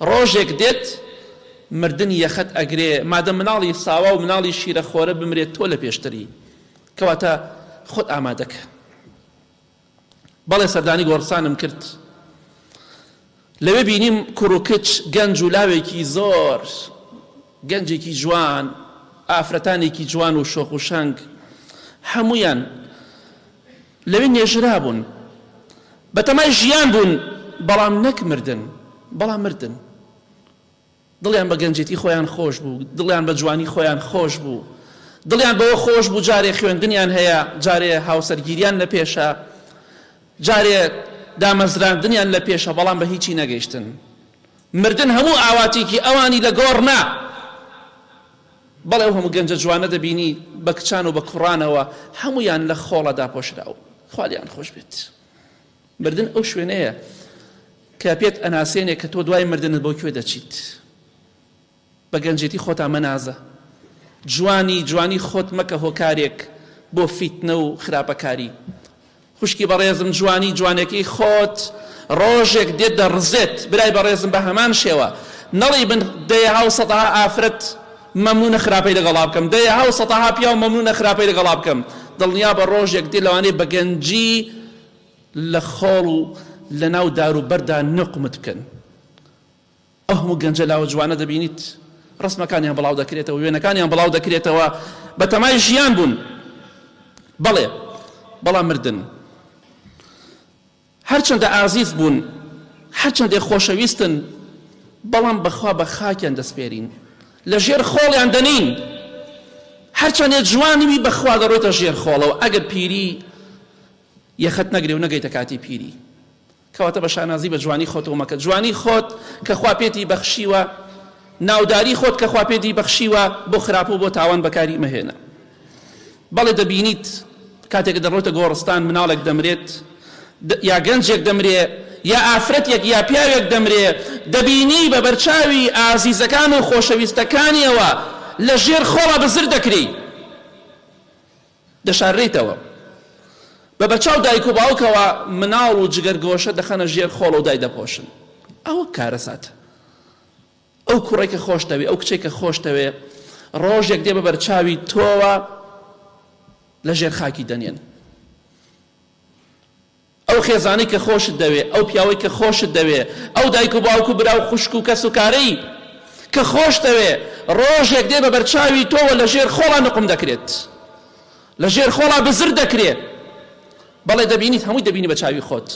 ڕۆژێک دێت مردن یەخەت ئەگرێ مادەم مناڵی ساوا و مناڵی شیرەخۆرە بمرێت تۆ لە پێشتری کەواتە خۆت ئامادەکە. بەڵێ سەردانی گۆڕسانم کرد لەوێ بینیم کوڕ و کچ گەنج و لاوێکی زۆر گەنجێکی جوان ئافرەتانێکی جوان و شۆخ و شەنگ هەمویان لەوێ نێژرا بوون بەتەمای ژیان بوون بەڵام نەک مردن بەڵام مردن. دڵیان بە گەنجێتی خۆیان خۆش بوو دڵیان بە جوانی خۆیان خۆش بوو دڵیان بەوە خۆش بوو جارێ خوێندنیان هەیە جارێ هاوسەرگیریان لە پێشە جارێ دامەزراندنیان لە پێشە بەڵام بە هیچی نەگەیشتن. مردن هەموو ئاواتێکی ئەوانی لە گۆڕنا بەڵێ ئەو هەموو گەنجە جوانە دەبینی بە کچان و بە کوڕانەوە هەمویان لە خۆڵەدا پۆشراوە خوالیان خۆش بێت. مردن ئەو شوێنەیە کە پێت ئەناسێنێ کە تۆ دوای مردنت بۆ کوێ دەچیت. بە گەنجێتی خۆتان مەنازە جوانی خۆت مەکە هۆکارێک بۆ فیتنە و خراپەکاری. خوشکی بەڕێزم جوانێکی خۆت ڕۆژێک دێت دەڕزێت برای بەڕێزم بە هەمان شێوە نەڵی بن دەیە 700 ئافرەت مەمنونە خراپەی لەگەڵا بکەم دەیە 700 پیا و مەمنونە خراپەی لەگەڵا بکەم دڵنیا بە ڕۆژێک دێت لەوانەیە بە گەنجی لە خۆڵ و لە ناو دار و بەردا نقمت بکەن. ئەو هەموو گەنجە لاوە جوانە دەبینیت ڕسمەکانیان بڵاو دەکرێتەوە وێنەکانیان بڵاو دەکرێتەوە بە تەمای ژیان بوون بەڵێ بەڵام مردن هەرچەندە ئازیز بوون هەرچەندێ خۆشەویستن بەڵام بەخوا بە خاکیان دەسپێرین لە ژێر خۆڵیان دەنین هەرچەندێ جوانیوی بەخوا دەڕۆیتە ژێر خۆڵەوە ئەگەر پیری یەخەت نەگرێ و نەگەیتە کاتی پیری کەواتە بە شانازی بە جوانی خۆتەوە مەکە جوانی خۆت کە خوا پێتی بەخشیوە ناوداری خۆت کە خوا پێتی بەخشیوە بۆ خراپ و بۆ تاوان بەکاری مەهێنە. بەڵێ دەبینیت کاتێک دەڕۆیتە گۆڕستان مناڵێک دەمرێت یا گەنجێک دەمرێ یا ئافرەتێک یا پیاوێک دەمرێ دەبینی بە بەرچاوی ئازیزەکان و خۆشەویستەکانیەوە لە ژێر خۆڵە بزر دەکری دەشارڕێیتەوە بە بەرچاو دایک و باوکەوە مناڵ و جگەرگۆشە دەخەنە ژێر خۆڵە و دای دەپۆشن. ئەوە کارەساتە ئەو کوڕێکە خۆش دەوێ ئەو کچێکە خۆش دەوێ ڕۆژێک دێ بە بەرچاوی تۆوە لە ژێر خاکی دەنێن. ئەو خێزانەی کە خۆشت دەوێ ئەو پیاوەی کە خۆشت دەوێ ئەو دایک و باوک و برا و خوشک و کەس و کارەی کە خۆش دەوێ ڕۆژێک دێ بە بەرچاوی تۆوە لە ژێر خۆڵا نقم دەکرێت لە ژێر خۆڵا بزر دەکرێت. بەڵێ دەبینیت هەمووی دەبینی بە چاوی خۆت